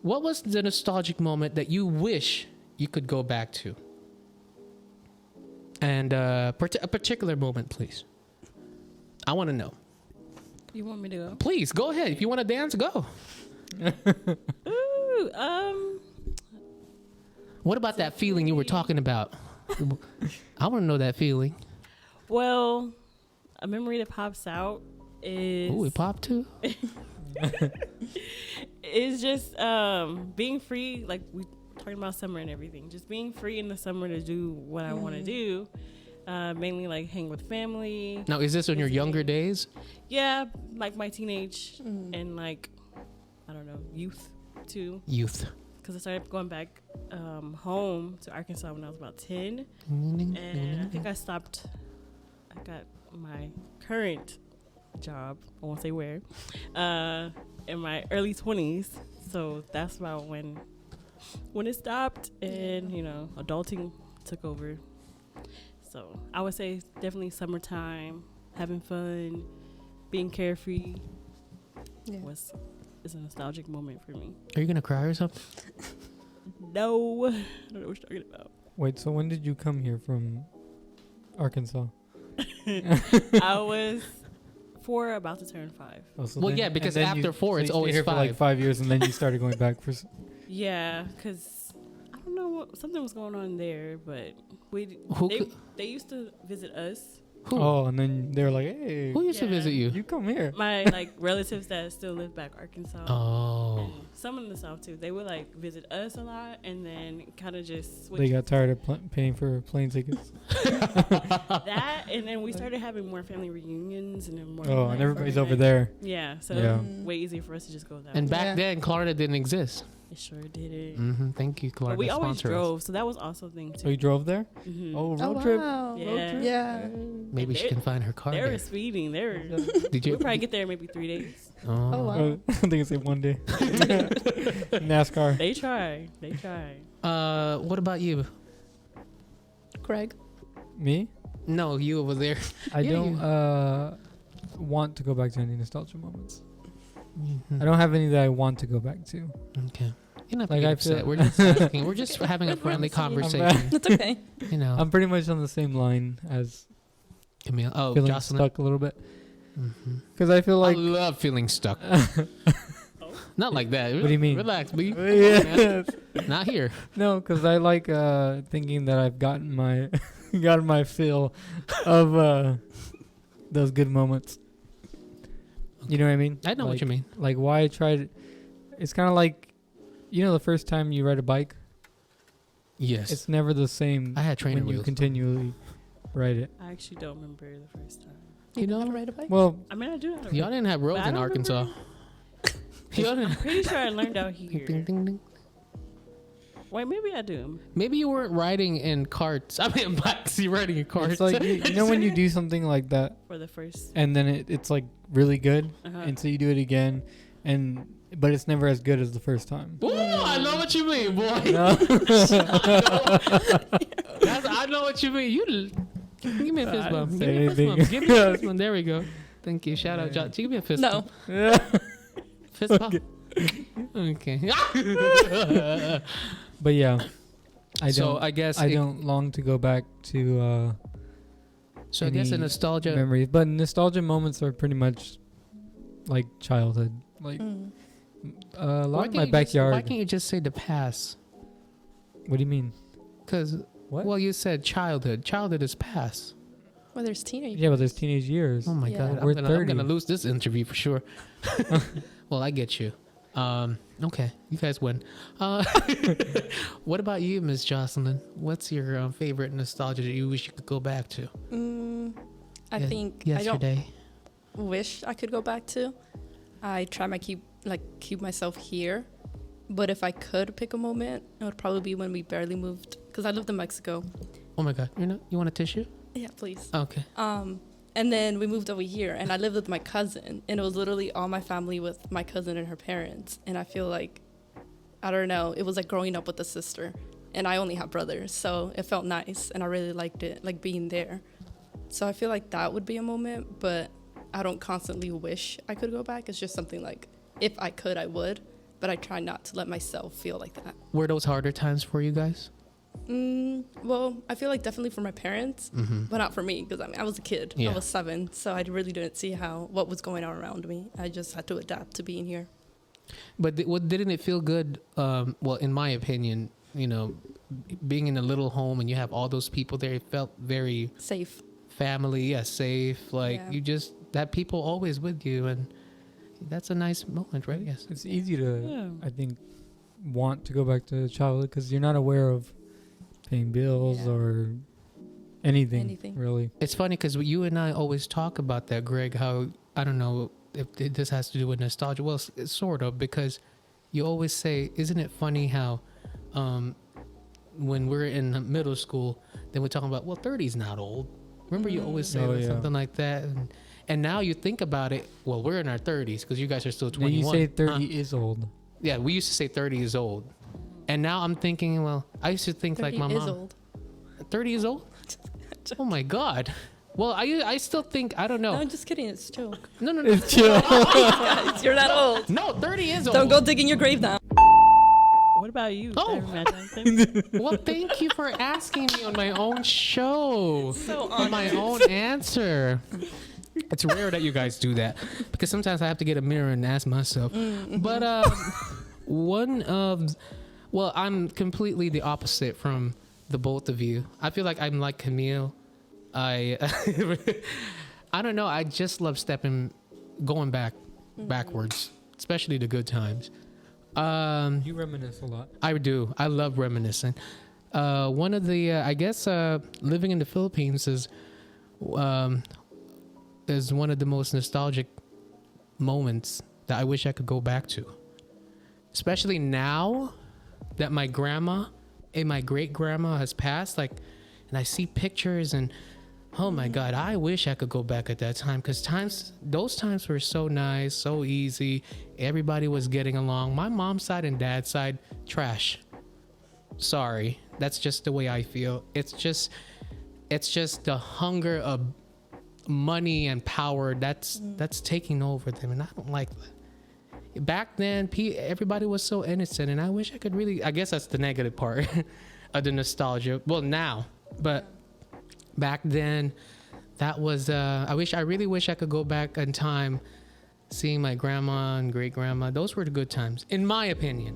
what was the nostalgic moment that you wish you could go back to? And a particular moment, please. I want to know. You want me to go? Please, go ahead. If you want to dance, go. Ooh, What about that feeling you were talking about? I want to know that feeling. well, a memory that pops out is... Ooh, it popped too? It's just being free, like we talking about summer and everything. Just being free in the summer to do what I want to do. Mainly like hang with family. Now, is this in your younger days? Yeah, like my teenage and like, I don't know, youth too. Youth. Because I started going back home to Arkansas when I was about 10. And I think I got my current job, I won't say where, in my early 20s. So that's about when it stopped and, you know, adulting took over. So I would say definitely summertime, having fun, being carefree is a nostalgic moment for me. Are you going to cry or something? No, I don't know what you're talking about. Wait, so when did you come here from Arkansas? I was 4, about to turn 5. Oh, so Well, then- yeah, because and then after 4, so it's you stayed always here 5. for like 5 years, and then you started going back for. Yeah, because I don't know something was going on there, but they used to visit us. Who? Oh, and then they were like, "Hey, Who used to visit you? you come here." My like relatives that still live back Arkansas. Oh. And some in the South too. They would like visit us a lot, and then kind of just switch They got tired of paying for plane tickets. that, and then we started having more family reunions, and then more. Oh, like, and everybody's Friday over night. there. Yeah, so Yeah. way easier for us to just go that And way. back then, Clarida didn't exist. It sure didn't. Mm-hmm. Thank you, Clarida. But we always sponsor us. drove, so that was also a thing too. So you drove there? Mhm. Oh, road trip. Wow. Yeah. Road trip. Yeah. Maybe she can find her car They there. were speeding. They were. Did We'll you? probably get there in maybe 3 days. Oh, wow. I think it's like one day. NASCAR. They try. They try. What about you? Greg. Me? No, you over there. I Yeah, don't want to go back to any nostalgia moments. Mhm. I don't have any that I want to go back to. Okay. You're not Like, like I upset. feel- We're just asking. We're just having a friendly conversation. That's okay. You know. I'm pretty much on the same line as Camille. Oh, feeling Jocelyn. stuck a little bit. Mm-hmm. Because I feel like... I love feeling stuck. Not like that. What do you mean? Relax, B. Yes. Not here. No, because I like thinking that I've gotten my gotten my fill of those good moments. You know what I mean? I know what you mean. Like why try to... It's kind of like, you know, the first time you ride a bike, Yes. it's never the same I had trainer when you wheels. continually ride it. I actually don't remember the first time. You know? how to ride a bike? Well, I mean, I do know how to Y'all ride. didn't have roads But I in don't Arkansas. remember. Y'all I'm didn't. pretty sure I learned out Ding, here. ding, ding. Wait, maybe I do. Maybe you weren't riding in carts. I mean, bikes. You're riding in carts. it's like, you know when you do something like that For the first. and then it's like really good, Uh-huh. and so you do it again, but it's never as good as the first time. Ooh, I know what you mean, boy. No? I know what you mean. Give me a fist I bump. didn't Give say me a fist anything. bump. Give me a fist bump. There we go. Thank you. Shout out, John. Give me a fist No. bump. Fist bump. Okay. But yeah, I So don't. I guess I don't long to go back to So I guess a any nostalgia. memories, but nostalgia moments are pretty much like childhood. Like a lot of my backyard. Why can't you just say the past? What do you mean? Because What? well, you said childhood. Childhood is past. Well, there's teenage. Yeah, but there's teenage years. Oh my Yeah. God, We're I'm 30. gonna lose this interview for sure. Well, I get you. Okay, you guys win. What about you, Miss Jocelyn? What's your favorite nostalgia that you wish you could go back to? I think Yesterday. I don't wish I could go back to. I try my keep myself here, but if I could pick a moment, it would probably be when we barely moved, because I lived in Mexico. Oh my God, you want a tissue? Yeah, please. Okay. And then we moved over here, and I lived with my cousin, and it was literally all my family with my cousin and her parents. And I feel like, I don't know, it was like growing up with a sister, and I only have brothers, so it felt nice, and I really liked it, like being there. So I feel like that would be a moment, but I don't constantly wish I could go back. It's just something like, if I could, I would, but but I try not to let myself feel like that. Were those harder times for you guys? Well, I feel like definitely for my parents, but not for me, because I was a kid. Yeah. I was 7, so I really didn't see what was going on around me. I just had to adapt to being here. But didn't it feel good? Well, in my opinion, you know, being in a little home and you have all those people there, it felt very Safe. family, safe. Like Yeah. you just that people always with you, and that's a nice moment, right? Yes. It's easy to, Yeah. I think, want to go back to childhood because you're not aware of paying bills Yeah. or anything, Anything. really. It's funny because you and I always talk about that, Greg. How I don't know if this has to do with nostalgia. Well, it's sort of, because you always say, "Isn't it funny how?" When we're in middle school, then we're talking about, well, 30's not old. Remember, you always say something like that. And now you think about it, well, we're in our 30s because you guys are still 21. Then you say 30 is old. Yeah, we used to say 30 is old. And now I'm thinking, well, I used to think like my 30 is mom. old. 30 is old? Oh my God. Well, I still think, I don't No, know. I'm just kidding. It's chill. No. It's chill. Guys, you're not old. No, 30 is old. Don't go digging your grave now. What about you? Oh. Well, thank you for asking me on my own show. So On my own answer. It's rare that you guys do that because sometimes I have to get a mirror and ask myself. But I'm completely the opposite from the both of you. I feel like I'm like Camille. I don't know. I just love going backwards, especially the good times. You reminisce a lot. I do. I love reminiscing. One of the, I guess, living in the Philippines is one of the most nostalgic moments that I wish I could go back to. Especially now that my grandma and my great grandma has passed, and I see pictures and, oh my God, I wish I could go back at that time because those times were so nice, so easy. Everybody was getting along. My mom's side and dad's side, trash. Sorry, that's just the way I feel. It's just the hunger of money and power that's taking over them, and I don't like that. Back then, everybody was so innocent, and I wish I could really. I guess that's the negative part of the nostalgia. Well, now, but back then, that was. I really wish I could go back in time, seeing my grandma and great grandma. Those were the good times, in my opinion.